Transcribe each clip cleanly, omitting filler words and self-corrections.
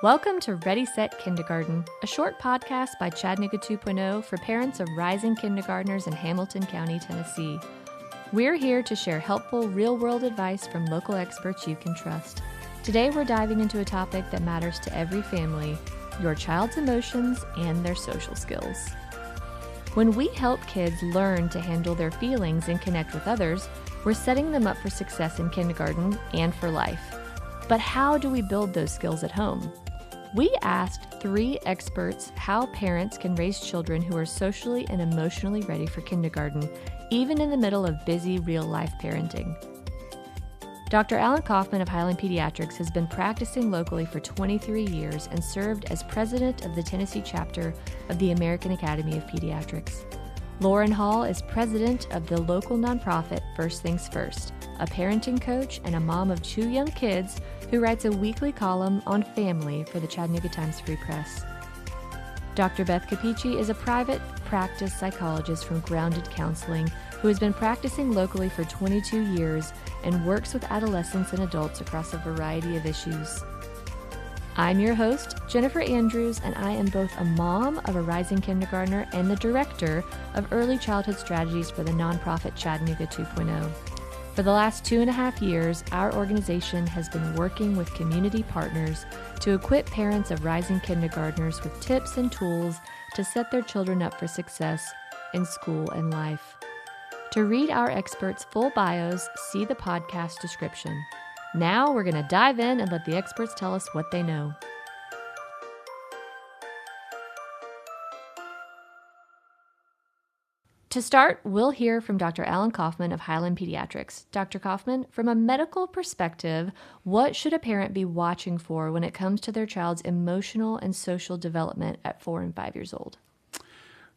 Welcome to Ready, Set, Kindergarten, a short podcast by Chattanooga 2.0 for parents of rising kindergartners in Hamilton County, Tennessee. We're here to share helpful, real-world advice from local experts you can trust. Today, we're diving into a topic that matters to every family, your child's emotions and their social skills. When we help kids learn to handle their feelings and connect with others, we're setting them up for success in kindergarten and for life. But how do we build those skills at home? We asked 3 experts how parents can raise children who are socially and emotionally ready for kindergarten, even in the middle of busy real-life parenting. Dr. Alan Kaufman of Highland Pediatrics has been practicing locally for 23 years and served as president of the Tennessee chapter of the American Academy of Pediatrics. Lauren Hall is president of the local nonprofit First Things First, a parenting coach and a mom of 2 young kids who writes a weekly column on family for the Chattanooga Times Free Press. Dr. Beth Capici is a private practice psychologist from Grounded Counseling who has been practicing locally for 22 years and works with adolescents and adults across a variety of issues. I'm your host, Jennifer Andrews, and I am both a mom of a rising kindergartner and the director of early childhood strategies for the nonprofit Chattanooga 2.0. For the last 2.5 years, our organization has been working with community partners to equip parents of rising kindergartners with tips and tools to set their children up for success in school and life. To read our experts' full bios, see the podcast description. Now we're going to dive in and let the experts tell us what they know. To start, we'll hear from Dr. Alan Kaufman of Highland Pediatrics. Dr. Kaufman, from a medical perspective, what should a parent be watching for when it comes to their child's emotional and social development at 4 and 5 years old?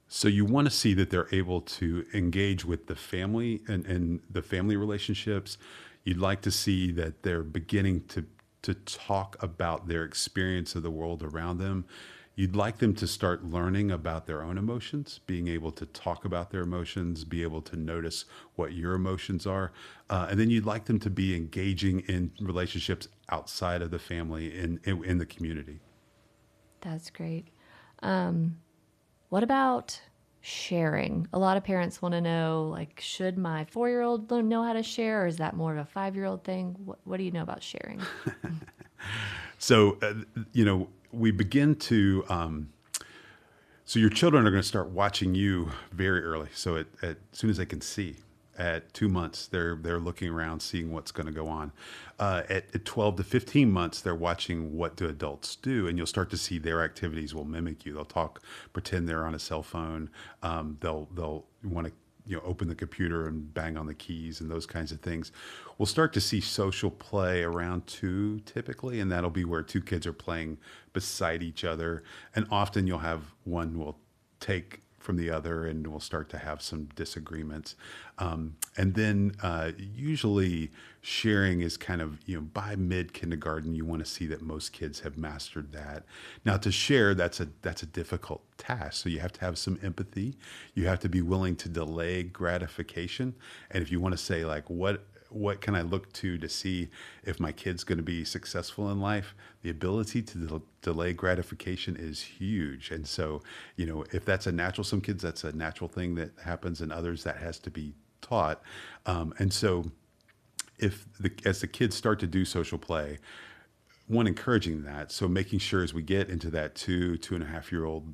So you want to see that they're able to engage with the family and the family relationships. You'd like to see that they're beginning to talk about their experience of the world around them. You'd like them to start learning about their own emotions, being able to talk about their emotions, be able to notice what your emotions are. And then you'd like them to be engaging in relationships outside of the family, in the community. That's great. What about sharing? A lot of parents want to know, like, should my 4-year-old know how to share, or is that more of a 5-year-old thing? What do you know about sharing? So, we begin to, so your children are going to start watching you very early. So as soon as they can see, at 2 months, they're looking around, seeing what's going to go on. At 12 to 15 months, they're watching what do adults do, and you'll start to see their activities will mimic you. They'll talk, pretend they're on a cell phone. They'll want to open the computer and bang on the keys and those kinds of things. We'll start to see social play around 2 typically, and that'll be where 2 kids are playing beside each other. And often you'll have one will take from the other and we'll start to have some disagreements. And then usually sharing is kind of, by mid-kindergarten, you want to see that most kids have mastered that. Now to share, that's a difficult task. So you have to have some empathy. You have to be willing to delay gratification. And if you want to say, like, what can I look to see if my kid's going to be successful in life? The ability to delay gratification is huge. And so, if that's a natural, some kids, that's a natural thing that happens, and others that has to be taught. And so as the kids start to do social play, one, encouraging that. So making sure as we get into that 2.5-year-old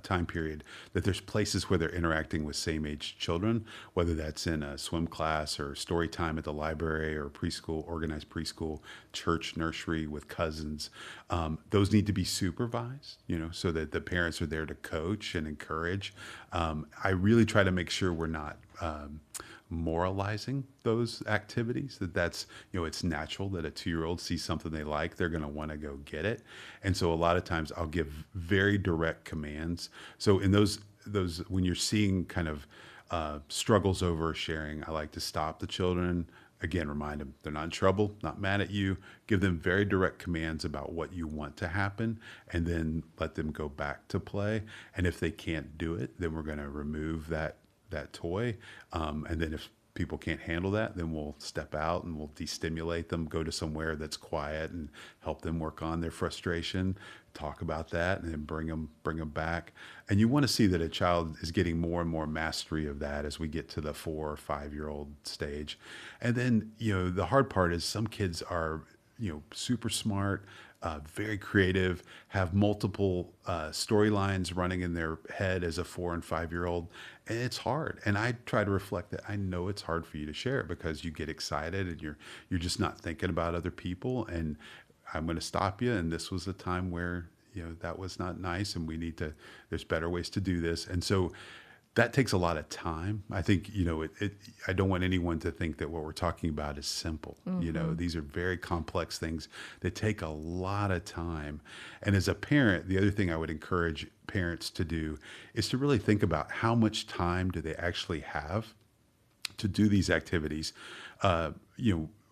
time period, that there's places where they're interacting with same-age children, whether that's in a swim class or story time at the library or preschool, organized preschool, church, nursery with cousins. Those need to be supervised, so that the parents are there to coach and encourage. I really try to make sure we're not moralizing those activities, that's it's natural that a 2-year-old sees something they like, they're going to want to go get it. And so a lot of times I'll give very direct commands. So in those when you're seeing kind of struggles over sharing, I like to stop the children. Again, remind them they're not in trouble, not mad at you. Give them very direct commands about what you want to happen, and then let them go back to play. And if they can't do it, then we're going to remove that toy. And then if people can't handle that, then we'll step out and we'll destimulate them, go to somewhere that's quiet and help them work on their frustration, talk about that, and then bring them back. And you want to see that a child is getting more and more mastery of that as we get to the 4 or 5 year old stage. And then, the hard part is some kids are, super smart, very creative, have multiple storylines running in their head as a 4 and 5 year old. And it's hard. And I try to reflect that. I know it's hard for you to share because you get excited and you're just not thinking about other people. And I'm going to stop you. And this was a time where, that was not nice. And there's better ways to do this. And so that takes a lot of time. I think, I don't want anyone to think that what we're talking about is simple. These are very complex things that take a lot of time. And as a parent, the other thing I would encourage parents to do is to really think about how much time do they actually have to do these activities.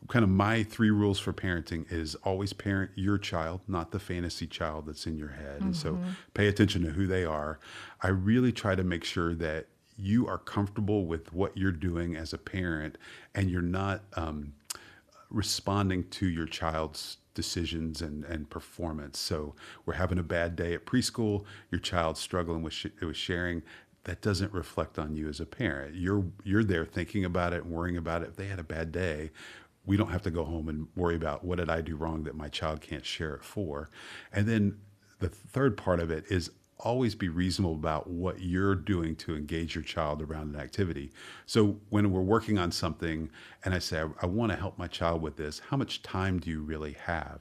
Kind of my 3 rules for parenting is always parent your child, not the fantasy child that's in your head. And so pay attention to who they are. I really try to make sure that you are comfortable with what you're doing as a parent and you're not responding to your child's decisions and performance. So we're having a bad day at preschool, your child's struggling with sharing. That doesn't reflect on you as a parent. You're there thinking about it and worrying about it. If they had a bad day, we don't have to go home and worry about what did I do wrong that my child can't share it for. And then the third part of it is always be reasonable about what you're doing to engage your child around an activity. So when we're working on something and I say, I want to help my child with this, how much time do you really have?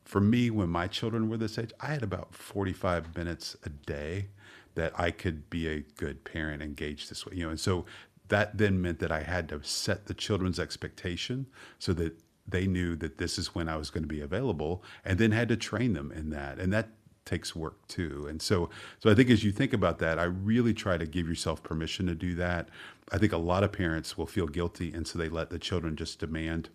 For me, when my children were this age, I had about 45 minutes a day that I could be a good parent, engage this way, and so that then meant that I had to set the children's expectation so that they knew that this is when I was going to be available, and then had to train them in that. And that takes work too. And so I think as you think about that, I really try to give yourself permission to do that. I think a lot of parents will feel guilty, and so they let the children just demand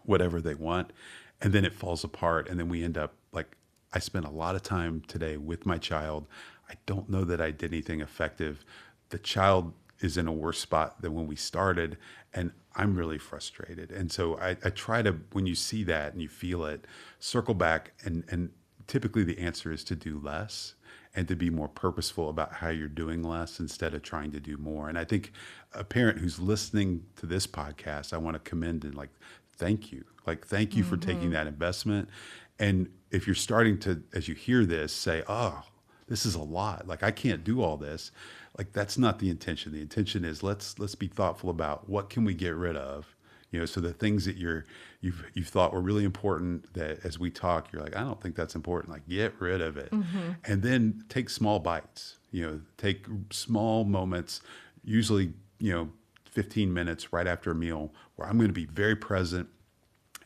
whatever they want, and then it falls apart. And then we end up like, I spent a lot of time today with my child. I don't know that I did anything effective. The child is in a worse spot than when we started, and I'm really frustrated. And so I try to, when you see that and you feel it, circle back, and typically the answer is to do less and to be more purposeful about how you're doing less instead of trying to do more. And I think a parent who's listening to this podcast, I want to commend and thank you. Thank you for taking that investment. And if you're starting to, as you hear this, say, oh, this is a lot. I can't do all this. That's not the intention. The intention is let's be thoughtful about what can we get rid of, so the things that you've thought were really important, that as we talk, you're I don't think that's important. Get rid of it. And then take small bites, take small moments, usually, 15 minutes right after a meal, where I'm going to be very present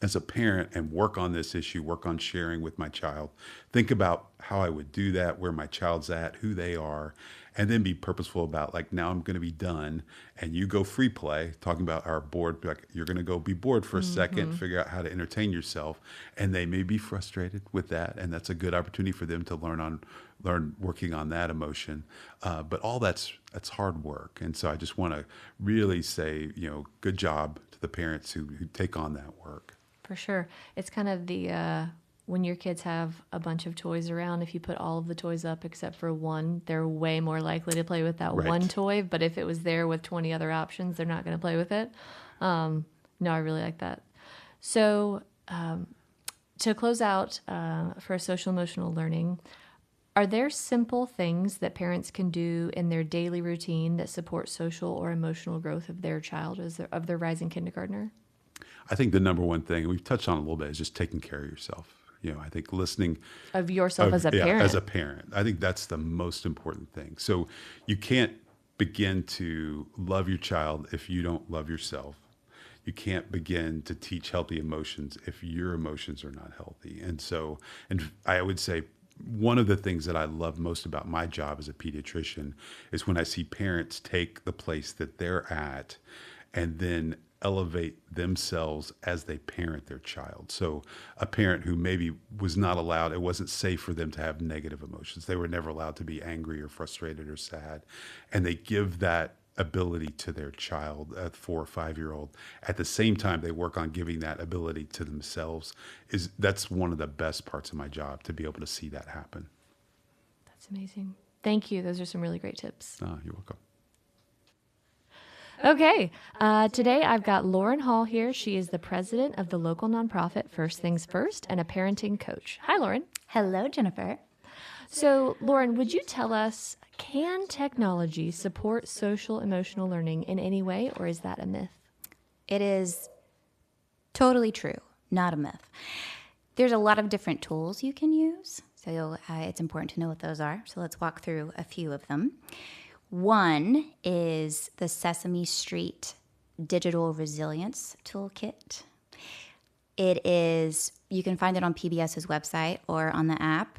as a parent and work on this issue, work on sharing with my child, think about how I would do that, where my child's at, who they are, and then be purposeful about now I'm going to be done, and you go free play, talking about our board, you're going to go be bored for a second, figure out how to entertain yourself, and they may be frustrated with that, and that's a good opportunity for them to learn working on that emotion. But all that's hard work, and so I just want to really say, good job to the parents who take on that work. For sure. It's kind of the, when your kids have a bunch of toys around, if you put all of the toys up except for one, they're way more likely to play with that one toy. But if it was there with 20 other options, they're not going to play with it. No, I really like that. So to close out for social-emotional learning, are there simple things that parents can do in their daily routine that support social or emotional growth of their child, of their rising kindergartner? I think the number one thing, and we've touched on it a little bit, is just taking care of yourself. I think listening of yourself as a parent. Yeah, as a parent. I think that's the most important thing. So you can't begin to love your child if you don't love yourself. You can't begin to teach healthy emotions if your emotions are not healthy. And I would say one of the things that I love most about my job as a pediatrician is when I see parents take the place that they're at and then elevate themselves as they parent their child. So a parent who maybe was not allowed, it wasn't safe for them to have negative emotions. They were never allowed to be angry or frustrated or sad. And they give that ability to their child, a 4 or 5-year-old, at the same time they work on giving that ability to themselves, that's one of the best parts of my job, to be able to see that happen. That's amazing. Thank you. Those are some really great tips. You're welcome. Okay. Today I've got Lauren Hall here. She is the president of the local nonprofit First Things First and a parenting coach. Hi, Lauren. Hello, Jennifer. So, Lauren, would you tell us, can technology support social emotional learning in any way, or is that a myth? It is totally true, not a myth. There's a lot of different tools you can use, so it's important to know what those are. So let's walk through a few of them. One is the Sesame Street Digital Resilience Toolkit. You can find it on PBS's website or on the app.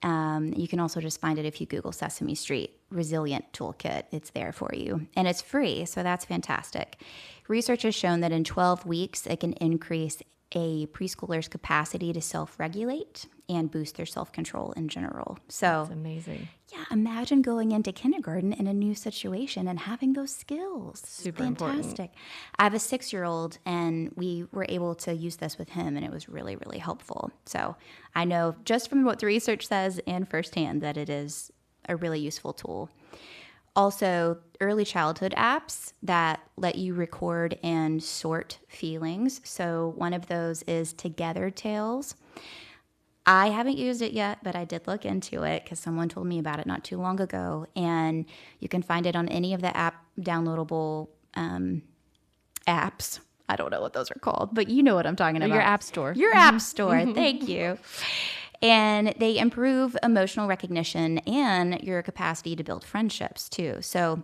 You can also just find it if you Google Sesame Street Resilient Toolkit. It's there for you. And it's free, so that's fantastic. Research has shown that in 12 weeks, it can increase a preschooler's capacity to self-regulate and boost their self-control in general. So That's amazing. Yeah, imagine going into kindergarten in a new situation and having those skills. Super fantastic. important. I have a 6-year-old, and we were able to use this with him, and it was really, really helpful. So I know just from what the research says and firsthand that it is a really useful tool. Also, early childhood apps that let you record and sort feelings. So one of those is Together Tales. I haven't used it yet, but I did look into it because someone told me about it not too long ago. And you can find it on any of the app downloadable apps. I don't know what those are called, but you know what I'm talking about. Your app store. Your app store. Thank you. And they improve emotional recognition and your capacity to build friendships too. So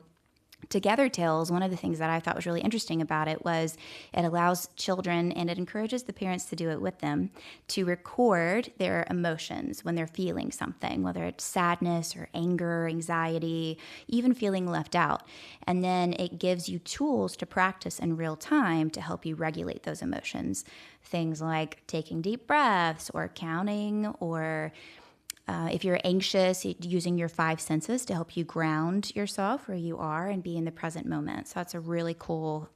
Together Tales, one of the things that I thought was really interesting about it was it allows children, and it encourages the parents to do it with them, to record their emotions when they're feeling something, whether it's sadness or anger, anxiety, even feeling left out. And then it gives you tools to practice in real time to help you regulate those emotions. Things like taking deep breaths or counting, or if you're anxious, using your 5 senses to help you ground yourself where you are and be in the present moment. So that's a really cool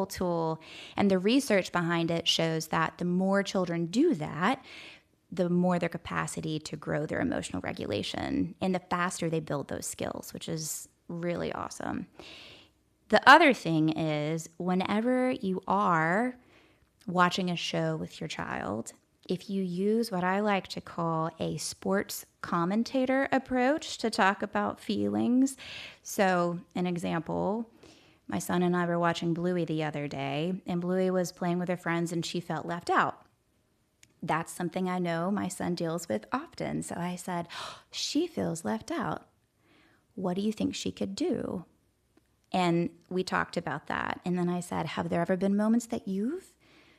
tool. And the research behind it shows that the more children do that, the more their capacity to grow their emotional regulation and the faster they build those skills, which is really awesome. The other thing is, whenever you are watching a show with your child, if you use what I like to call a sports commentator approach to talk about feelings. So, an example, my son and I were watching Bluey the other day, and Bluey was playing with her friends and she felt left out. That's something I know my son deals with often. So I said, she feels left out. What do you think she could do? And we talked about that. And then I said, have there ever been moments that you've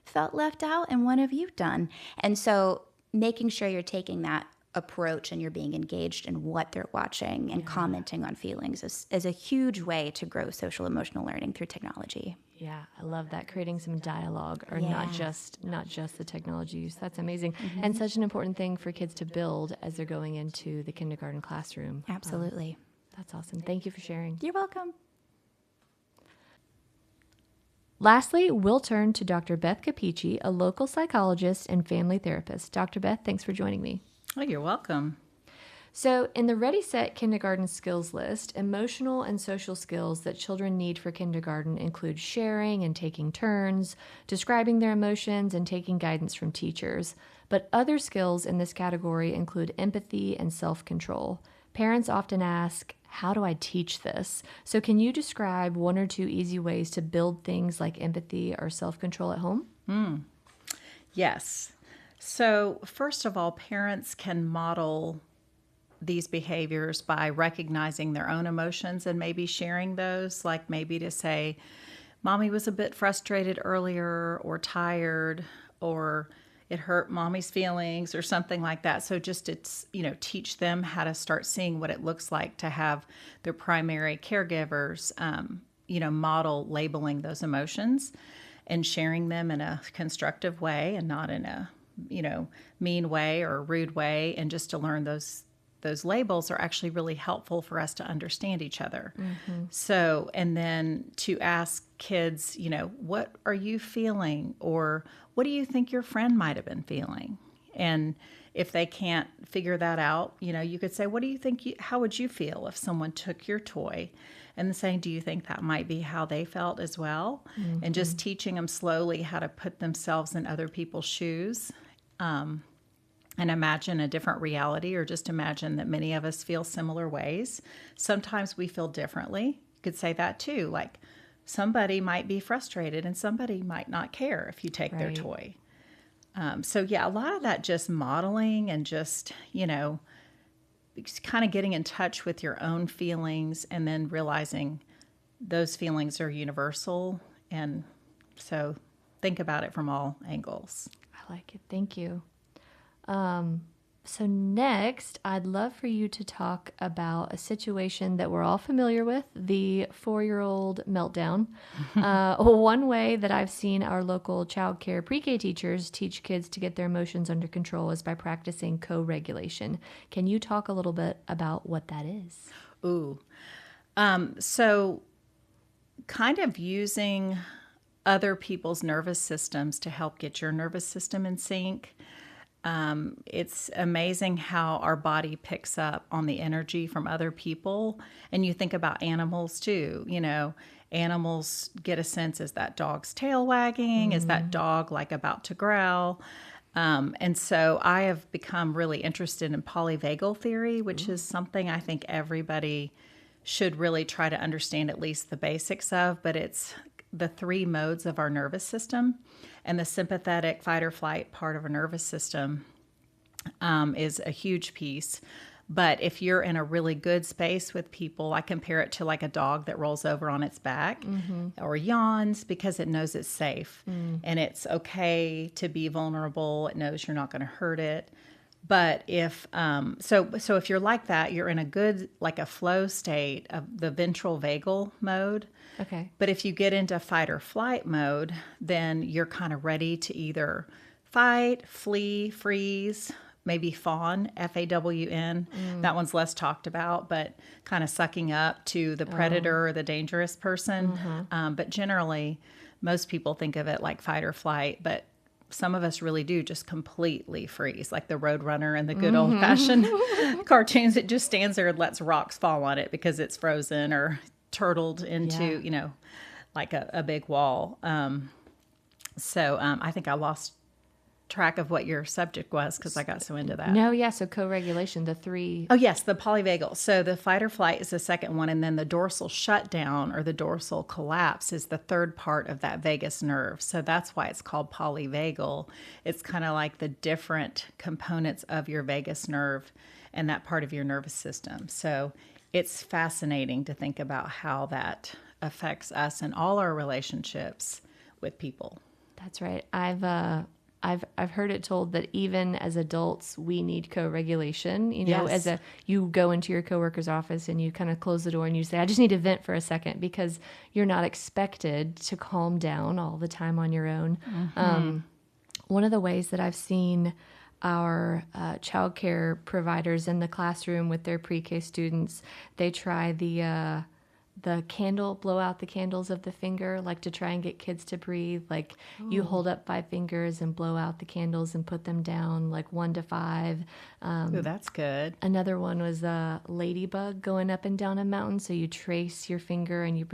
felt left out, and what have you done? And so making sure you're taking that approach and you're being engaged in what they're watching and commenting on feelings is a huge way to grow social emotional learning through technology. Yeah, I love that. Creating some dialogue, or not just the technology use. That's amazing. And such an important thing for kids to build as they're going into the kindergarten classroom. Absolutely. That's awesome. Thank you for sharing. You're welcome. Lastly, we'll turn to Dr. Beth Capici, a local psychologist and family therapist. Dr. Beth, thanks for joining me. Oh, you're welcome. So, in the Ready, Set Kindergarten skills list, emotional and social skills that children need for kindergarten include sharing and taking turns, describing their emotions, and taking guidance from teachers. But other skills in this category include empathy and self-control. Parents often ask, how do I teach this? So can you describe 1 or 2 easy ways to build things like empathy or self-control at home? Yes. So first of all, parents can model these behaviors by recognizing their own emotions and maybe sharing those, like maybe to say, Mommy was a bit frustrated earlier, or tired, or it hurt Mommy's feelings, or something like that. So just teach them how to start seeing what it looks like to have their primary caregivers, model labeling those emotions and sharing them in a constructive way and not in a, mean way or rude way, and just to learn those those labels are actually really helpful for us to understand each other. So, and then to ask kids, what are you feeling? Or what do you think your friend might have been feeling? And if they can't figure that out, you could say, what do you think, how would you feel if someone took your toy? And then saying, do you think that might be how they felt as well? And just teaching them slowly how to put themselves in other people's shoes. And imagine a different reality, or just imagine that many of us feel similar ways. Sometimes we feel differently. You could say that too. Like somebody might be frustrated and somebody might not care if you take their toy. So yeah, a lot of that just modeling and just, kind of getting in touch with your own feelings and then realizing those feelings are universal. And so think about it from all angles. I like it. Thank you. So next, I'd love for you to talk about a situation that we're all familiar with, the 4-year-old meltdown. One way that I've seen our local child care pre-K teachers teach kids to get their emotions under control is by practicing co-regulation. Can you talk a little bit about what that is? Ooh. So kind of using other people's nervous systems to help get your nervous system in sync. It's amazing how our body picks up on the energy from other people. And you think about animals too, animals get a sense, is that dog's tail wagging? Is that dog like about to growl? And so I have become really interested in polyvagal theory, which is something I think everybody should really try to understand at least the basics of, but it's the 3 modes of our nervous system. And the sympathetic fight or flight part of our nervous system is a huge piece. But if you're in a really good space with people, I compare it to like a dog that rolls over on its back or yawns because it knows it's safe and it's okay to be vulnerable. It knows you're not going to hurt it. But if so if you're like that, you're in a good, like a flow state of the ventral vagal mode. Okay. But if you get into fight or flight mode, then you're kind of ready to either fight, flee, freeze, maybe fawn, F-A-W-N. That one's less talked about, but kind of sucking up to the predator or the dangerous person. But generally, most people think of it like fight or flight, but some of us really do just completely freeze, like the Roadrunner and the good old-fashioned cartoons. It just stands there and lets rocks fall on it because it's frozen or turtled into, like a big wall. So I think I lost track of what your subject was because I got so into that. No, yeah, so co-regulation, the 3... Oh, yes, the polyvagal. So the fight or flight is the second one, and then the dorsal shutdown or the dorsal collapse is the third part of that vagus nerve. So that's why it's called polyvagal. It's kind of like the different components of your vagus nerve and that part of your nervous system. So it's fascinating to think about how that affects us and all our relationships with people. That's right. I've heard it told that even as adults, we need co-regulation. Yes. You go into your coworker's office and you kind of close the door and you say, I just need to vent for a second, because you're not expected to calm down all the time on your own. One of the ways that I've seen our childcare providers in the classroom with their pre-K students, they try the candle, blow out the candles of the finger, like to try and get kids to breathe. Like you hold up 5 fingers and blow out the candles and put them down like 1 to 5. Ooh, that's good. Another one was a ladybug going up and down a mountain. So you trace your finger and you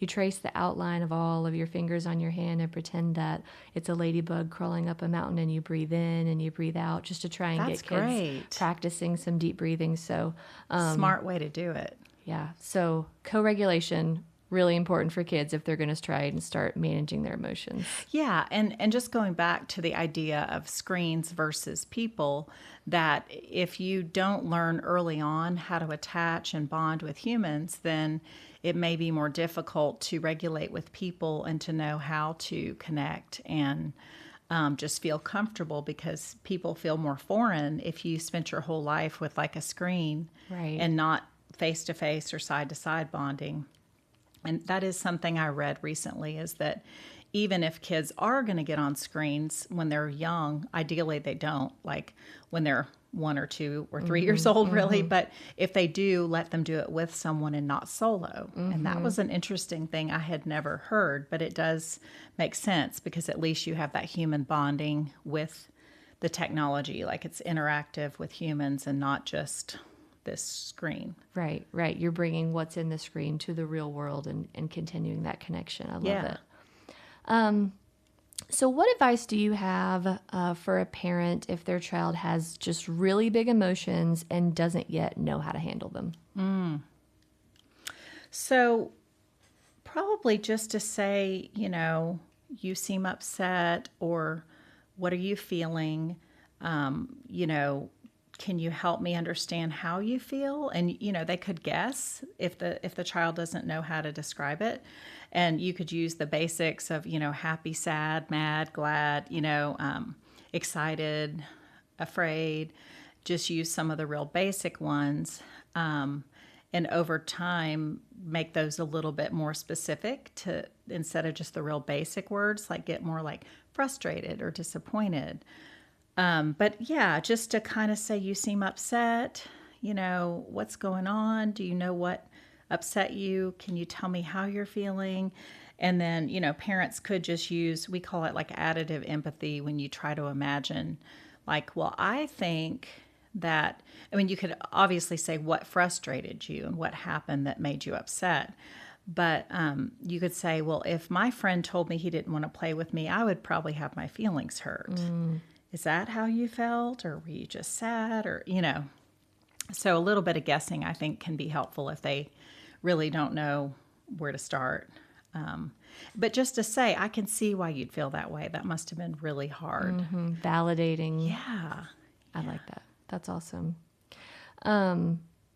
trace the outline of all of your fingers on your hand and pretend that it's a ladybug crawling up a mountain, and you breathe in and you breathe out just to try and That's get kids great. practicing some deep breathing. So Smart way to do it. yeah. So co-regulation, really important for kids if they're going to try and start managing their emotions. Yeah. And just going back to the idea of screens versus people, that if you don't learn early on how to attach and bond with humans, then it may be more difficult to regulate with people and to know how to connect and just feel comfortable, because people feel more foreign if you spent your whole life with like a screen Right. and not face-to-face or side-to-side bonding. And that is something I read recently, is that even if kids are going to get on screens when they're young, ideally they don't. Like when they're 1 or 2 or 3 years old, really. But if they do, let them do it with someone and not solo. And that was an interesting thing I had never heard, but it does make sense because at least you have that human bonding with the technology, like it's interactive with humans and not just this screen. Right. You're bringing what's in the screen to the real world and continuing that connection. I love it. So what advice do you have for a parent if their child has just really big emotions and doesn't yet know how to handle them? So probably just to say, you seem upset, or what are you feeling? Can you help me understand how you feel? And, they could guess if the child doesn't know how to describe it. And you could use the basics of, happy, sad, mad, glad, excited, afraid. Just use some of the real basic ones. And over time, make those a little bit more specific instead of just the real basic words, like get more like frustrated or disappointed. But yeah, just to kind of say, you seem upset, what's going on? Do you know what upset you? Can you tell me how you're feeling? And then, parents could just use, we call it like additive empathy, when you try to imagine like, well, I think that, you could obviously say what frustrated you and what happened that made you upset. But you could say, well, if my friend told me he didn't want to play with me, I would probably have my feelings hurt. Is that how you felt? Or were you just sad? Or, so a little bit of guessing, I think, can be helpful if they really don't know where to start. But just to say, I can see why you'd feel that way. That must have been really hard. Validating. Yeah. I like that. That's awesome.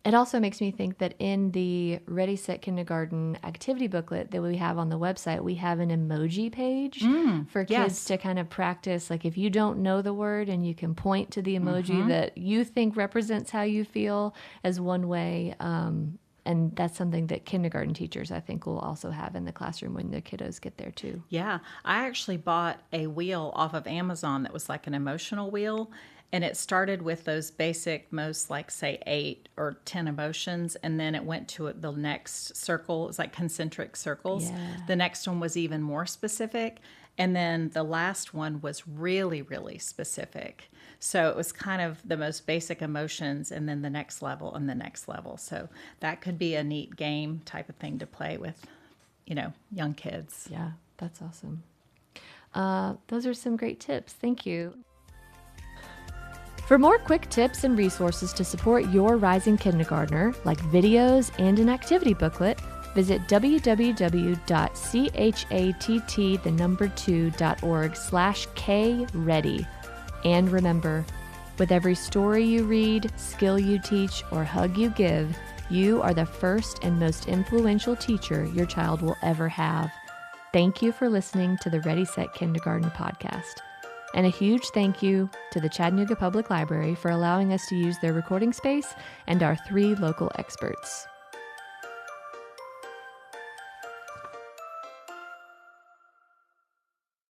It also makes me think that in the Ready, Set, Kindergarten activity booklet that we have on the website, we have an emoji page for kids to kind of practice. Like if you don't know the word and you can point to the emoji that you think represents how you feel as one way. And that's something that kindergarten teachers, I think, will also have in the classroom when their kiddos get there too. Yeah. I actually bought a wheel off of Amazon that was like an emotional wheel. And it started with those basic, most like say 8 or 10 emotions. And then it went to the next circle. It was like concentric circles. Yeah. The next one was even more specific. And then the last one was really, really specific. So it was kind of the most basic emotions and then the next level and the next level. So that could be a neat game type of thing to play with, young kids. Yeah, that's awesome. Those are some great tips. Thank you. For more quick tips and resources to support your rising kindergartner, like videos and an activity booklet, visit www.chatt2.org/K-Ready. And remember, with every story you read, skill you teach, or hug you give, you are the first and most influential teacher your child will ever have. Thank you for listening to the Ready, Set, Kindergarten podcast. And a huge thank you to the Chattanooga Public Library for allowing us to use their recording space and our 3 local experts.